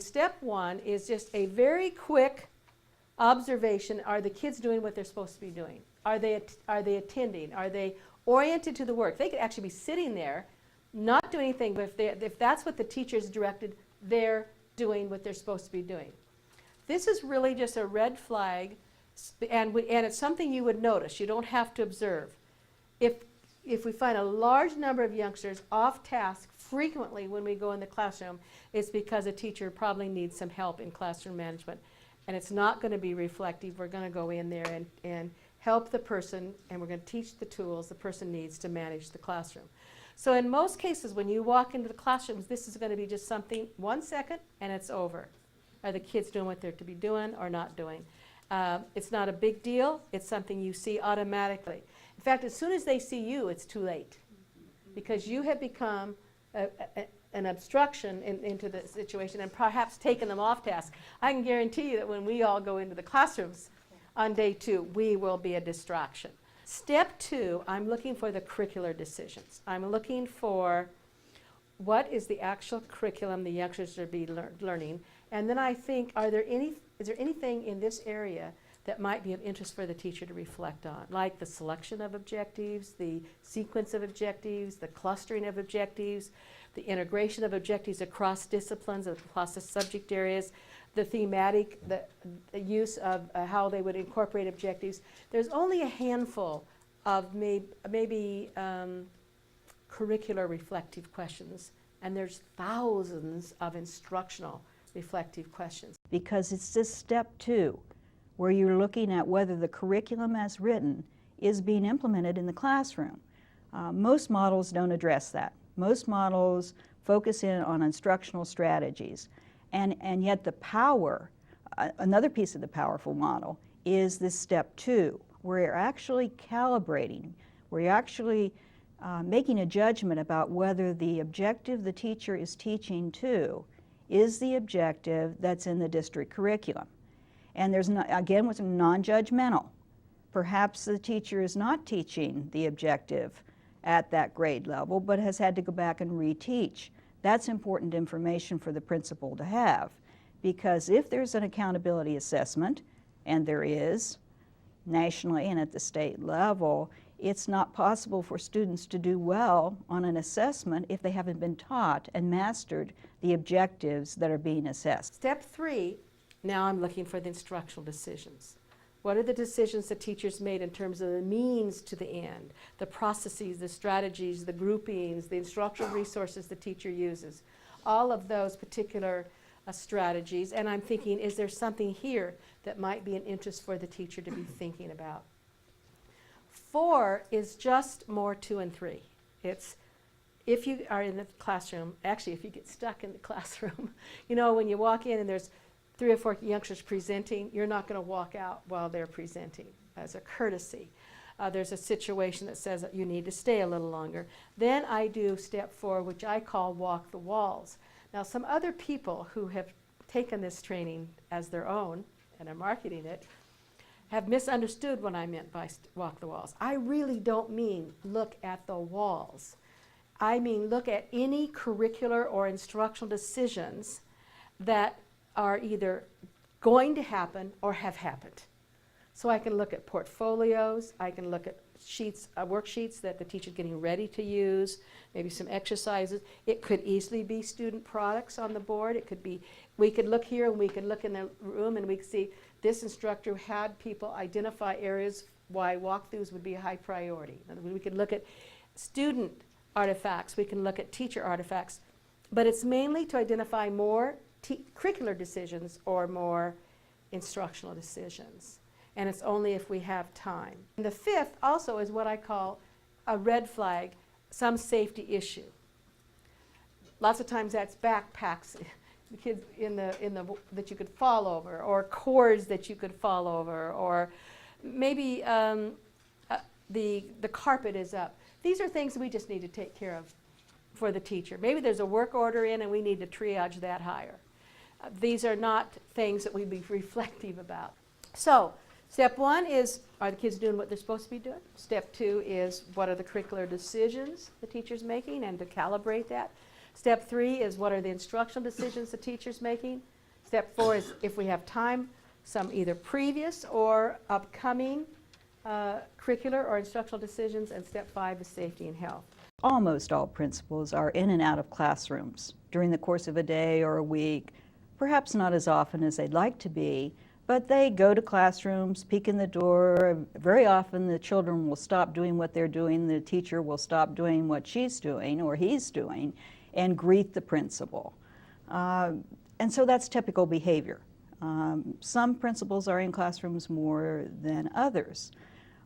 Step one is just a very quick observation. Are the kids doing what they're supposed to be doing? Are they attending? Are they oriented to the work? They could actually be sitting there, not doing anything, but if that's what the teacher's directed, they're doing what they're supposed to be doing. This is really just a red flag, and it's something you would notice. You don't have to observe. If we find a large number of youngsters off task frequently when we go in the classroom, it's because a teacher probably needs some help in classroom management. And it's not going to be reflective. We're going to go in there and help the person, and we're going to teach the tools the person needs to manage the classroom. So in most cases, when you walk into the classrooms, this is going to be just something, 1 second, and it's over. Are the kids doing what they're to be doing or not doing? It's not a big deal. It's something you see automatically. In fact, as soon as they see you, it's too late, because you have become an obstruction into the situation and perhaps taken them off task. I can guarantee you that when we all go into the classrooms on day 2, we will be a distraction. Step 2, I'm looking for the curricular decisions. I'm looking for what is the actual curriculum the youngsters are learning, and then I think, is there anything in this area that might be of interest for the teacher to reflect on, like the selection of objectives, the sequence of objectives, the clustering of objectives, the integration of objectives across disciplines, across the subject areas, the thematic, the use of how they would incorporate objectives. There's only a handful of maybe curricular reflective questions, and there's thousands of instructional reflective questions. Because it's just step 2, where you're looking at whether the curriculum as written is being implemented in the classroom. Most models don't address that. Most models focus in on instructional strategies. And yet the power, another piece of the powerful model, is this step 2, where you're actually calibrating, where you're actually making a judgment about whether the objective the teacher is teaching to is the objective that's in the district curriculum. And there's, again, what's non-judgmental. Perhaps the teacher is not teaching the objective at that grade level, but has had to go back and reteach. That's important information for the principal to have, because if there's an accountability assessment, and there is, nationally and at the state level, it's not possible for students to do well on an assessment if they haven't been taught and mastered the objectives that are being assessed. Step 3, now I'm looking for the instructional decisions. What are the decisions the teachers made in terms of the means to the end, the processes, the strategies, the groupings, the instructional resources the teacher uses, all of those particular strategies. And I'm thinking, is there something here that might be an interest for the teacher to be thinking about? 4 is just more 2 and 3. It's if you are in the classroom, actually if you get stuck in the classroom, you know, when you walk in and there's 3 or 4 youngsters presenting, you're not going to walk out while they're presenting as a courtesy. There's a situation that says that you need to stay a little longer. Then I do step 4, which I call walk the walls. Now, some other people who have taken this training as their own and are marketing it have misunderstood what I meant by walk the walls. I really don't mean look at the walls. I mean look at any curricular or instructional decisions that are either going to happen or have happened. So I can look at portfolios, I can look at sheets, worksheets that the teacher's getting ready to use, maybe some exercises. It could easily be student products on the board. It could be, we could look here and we could look in the room and we could see this instructor had people identify areas why walkthroughs would be a high priority. We could look at student artifacts, we can look at teacher artifacts, but it's mainly to identify more curricular decisions or more instructional decisions. And it's only if we have time. And the 5th also is what I call a red flag, some safety issue. Lots of times that's backpacks, the kids that you could fall over, or cords that you could fall over, or maybe the carpet is up. These are things we just need to take care of for the teacher. Maybe there's a work order in and we need to triage that higher. These are not things that we'd be reflective about. So, step 1 is, are the kids doing what they're supposed to be doing? Step 2 is, what are the curricular decisions the teacher's making and to calibrate that? Step 3 is, what are the instructional decisions the teacher's making? Step 4 is if we have time, some either previous or upcoming curricular or instructional decisions, and step 5 is safety and health. Almost all principals are in and out of classrooms during the course of a day or a week, perhaps not as often as they'd like to be, but they go to classrooms, peek in the door. Very often the children will stop doing what they're doing, the teacher will stop doing what she's doing or he's doing, and greet the principal. And so that's typical behavior. Some principals are in classrooms more than others.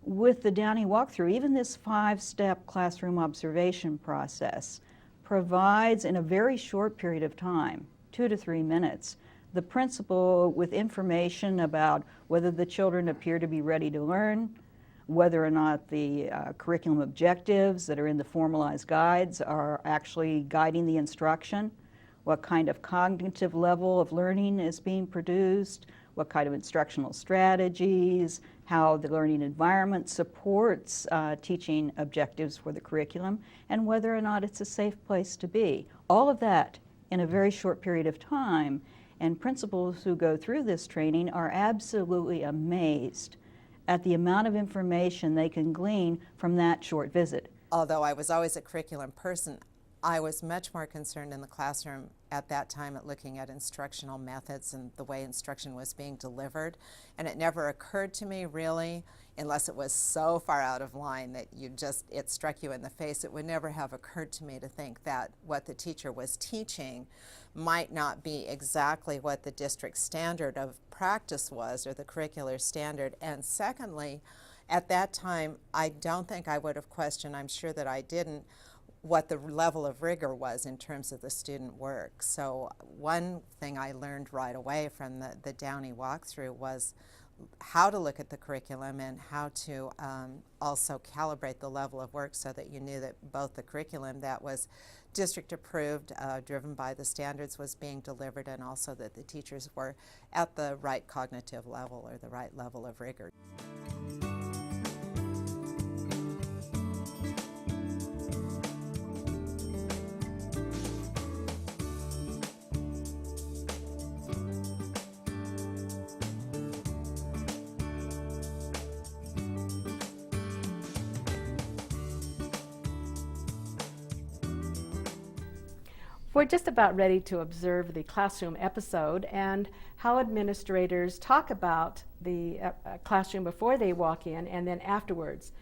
With the Downey walkthrough, even this 5-step classroom observation process provides, in a very short period of time, 2 to 3 minutes, the principal with information about whether the children appear to be ready to learn, whether or not the curriculum objectives that are in the formalized guides are actually guiding the instruction, what kind of cognitive level of learning is being produced, what kind of instructional strategies, how the learning environment supports teaching objectives for the curriculum, and whether or not it's a safe place to be. All of that in a very short period of time, and principals who go through this training are absolutely amazed at the amount of information they can glean from that short visit. Although I was always a curriculum person, I was much more concerned in the classroom at that time at looking at instructional methods and the way instruction was being delivered. And it never occurred to me really, unless it was so far out of line that it struck you in the face, it would never have occurred to me to think that what the teacher was teaching might not be exactly what the district standard of practice was, or the curricular standard. And secondly, at that time, I don't think I would have questioned, I'm sure that I didn't, what the level of rigor was in terms of the student work. So one thing I learned right away from the Downey walkthrough was how to look at the curriculum and how to also calibrate the level of work so that you knew that both the curriculum that was district approved, driven by the standards, was being delivered, and also that the teachers were at the right cognitive level or the right level of rigor. We're just about ready to observe the classroom episode and how administrators talk about the classroom before they walk in and then afterwards.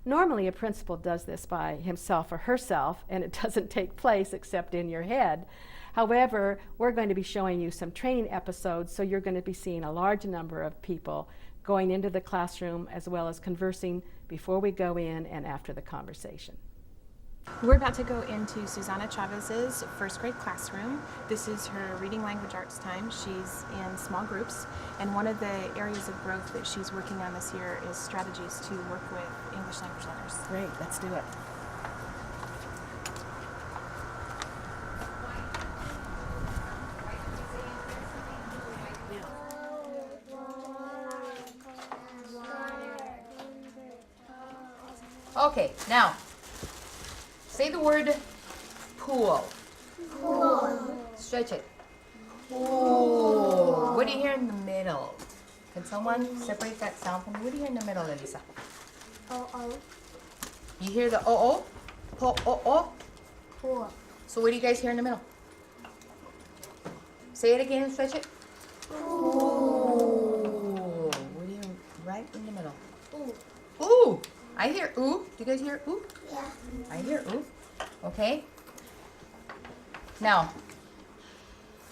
Normally a principal does this by himself or herself, and it doesn't take place except in your head. However, we're going to be showing you some training episodes, so you're going to be seeing a large number of people going into the classroom as well as conversing before we go in and after the conversation. We're about to go into Susanna Chavez's first grade classroom. This is her reading language arts time. She's in small groups, and one of the areas of growth that she's working on this year is strategies to work with English language learners. Great, let's do it. Okay, now, say the word pool. Pool. Stretch it. Pool. What do you hear in the middle? Can someone separate that sound for me? What do you hear in the middle, Elisa? Oh. You hear the oh? Po-oh-oh? Pool. So what do you guys hear in the middle? Say it again and stretch it. Pool. What do you hear right in the middle? Ooh. Ooh. I hear ooh. Do you guys hear ooh? Yeah. I hear ooh. Okay. Now,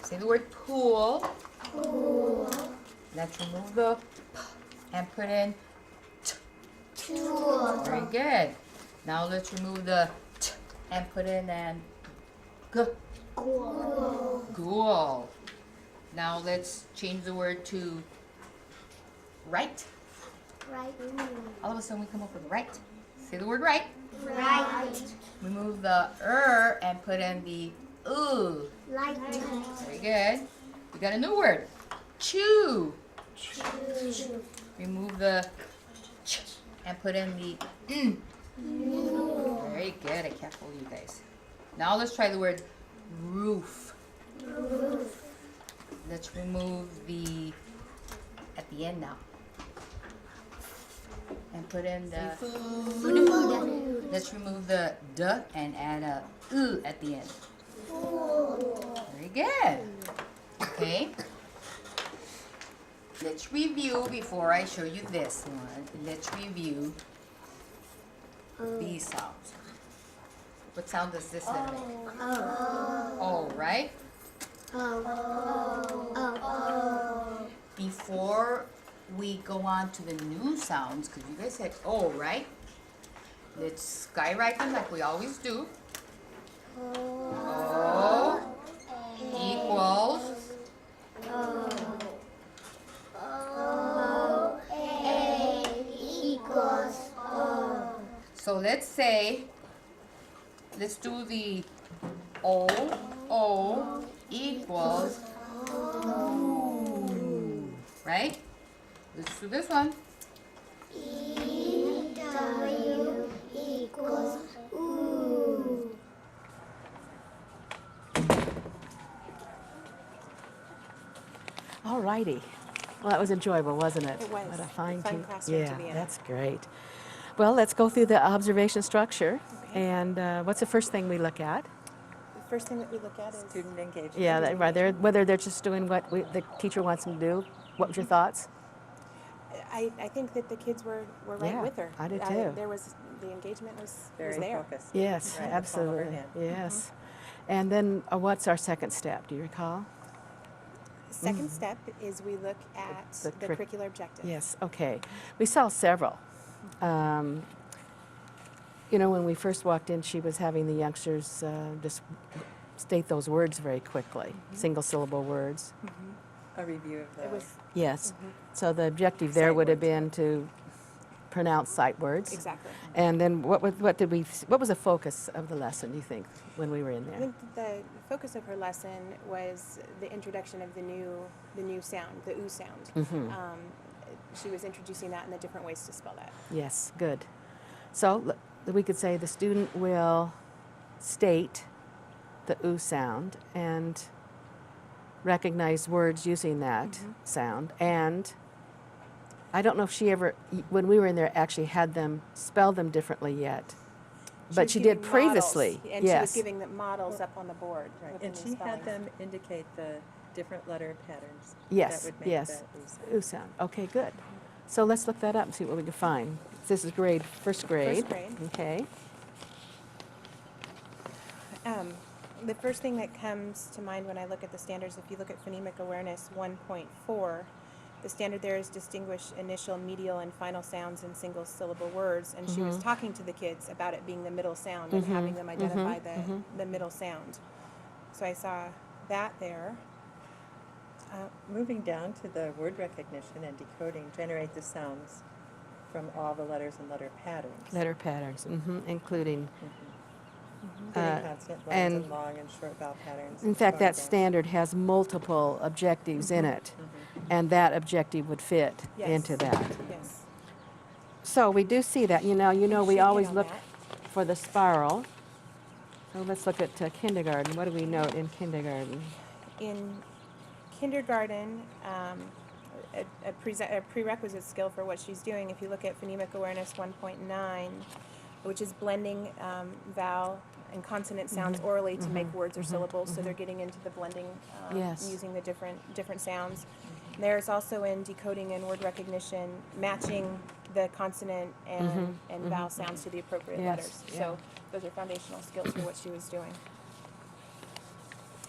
say the word pool. Pool. Let's remove the p and put in t. Tool. Very good. Now let's remove the t and put in an g. Cool. Cool. Now let's change the word to right. Right. All of a sudden we come up with right. Say the word right. Right. Remove the and put in the ooh. Light. Very good. We got a new word. Chew. Choose. Remove the ch and put in the n. Very good. I can't fool you guys. Now let's try the word roof. Roof. let's remove the at the end now. And put in the Food. let's remove the D and add a at the end. Very good. Okay. Let's review before I show you this one. Let's review these sounds. What sound does this letter make? Oh, right? Before we go on to the new sounds, because you guys said oh, right? Let's skywrite them like we always do. O equals so let's say, let's do the O equals right? Let's do this one. W equals ooh. All righty. Well, that was enjoyable, wasn't it? It was. What a fine Classroom yeah, to be in. that's great. Well, let's go through the observation structure. And what's the first thing we look at? The first thing that we look at is Student engagement. Yeah, whether they're just doing what the teacher wants them to do. What was your thoughts? I think that the kids were right Yeah, with her. I did too. The engagement was Very there. focused. Yes, Right, the palm of her absolutely. hand. Yes. And then what's our second step? Do you recall? Second step is we look at The the curric- curricular objectives. Yes, okay. We saw several. You know, when we first walked in, she was having the youngsters just state those words very quickly, single syllable words. A review of the. It was Yes. So the objective there Sight would have words. been to pronounce sight words. exactly. And then what was the focus of the lesson, do you think, when we were in I there? think the focus of her lesson was the introduction of the new sound, the oo sound. Mhm. She was introducing that and the different ways to spell that. Yes, good. So we could say the student will state the oo sound and recognize words using that sound. And I don't know if she ever, when we were in there, actually had them spell them differently yet. But was she did giving previously. models, and yes. she was giving the models up on the board. Right, with the and new she had spellings. them indicate the different letter patterns. Yes, That would make yes. that ooh sound. Ooh sound. Okay, good. So let's look that up and see what we can find. This is first grade. First grade. Okay. The first thing that comes to mind when I look at the standards, if you look at phonemic awareness 1.4, the standard there is distinguish initial, medial, and final sounds in single syllable words. And she was talking to the kids about it being the middle sound and having them identify the middle sound. So I saw that there. Moving down to the word recognition and decoding, generate the sounds from all the letters and letter patterns. Letter patterns, including. Including consonant lines and long and short vowel patterns. In fact, that Phonograms. standard has multiple objectives in it, and that objective would fit Yes. into that. Yes. So we do see that. You know, we Should always hit on look that. for the spiral. So let's look at kindergarten. What do we note in kindergarten? In kindergarten, a prerequisite skill for what she's doing, if you look at phonemic awareness 1.9, which is blending vowel and consonant sounds orally to make words or syllables, so they're getting into the blending, Yes. using the different sounds. There's also in decoding and word recognition, matching the consonant and vowel sounds to the appropriate Yes, letters. yeah. So those are foundational skills for what she was doing.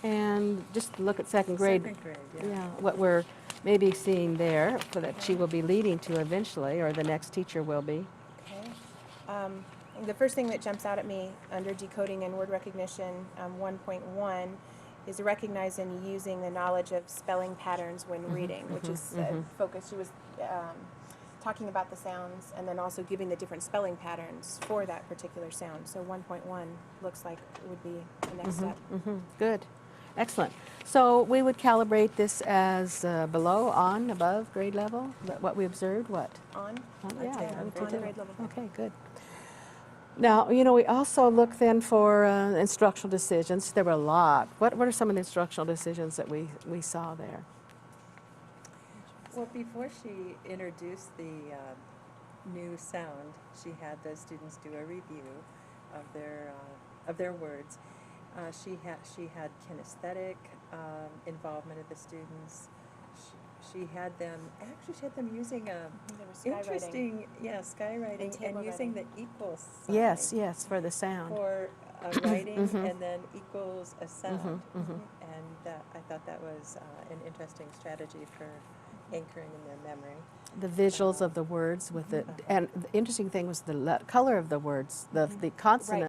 And just look at second grade. Second grade, Yeah, what we're maybe seeing there, for that she will be leading to eventually, or the next teacher will be. Okay. The first thing that jumps out at me under decoding and word recognition 1.1 is recognize and using the knowledge of spelling patterns when reading, which is a focus. She was talking about the sounds and then also giving the different spelling patterns for that particular sound. So 1.1 looks like it would be the next step. Good, excellent. So we would calibrate this as below, on, above grade level, what we observed, what? On? Yeah, say on I would grade say level. grade level. Okay, good. Now, you know, we also look then for instructional decisions. There were a lot. What are some of the instructional decisions that we saw there? Well, before she introduced the new sound, she had the students do a review of their words. She had kinesthetic involvement of the students. She had them using a interesting, skywriting and using the equals sign. Yes, for the sound. For a writing and then equals a sound. And I thought that was an interesting strategy for anchoring in their memory. The visuals of the words with it, and the interesting thing was the color of the words, the consonant.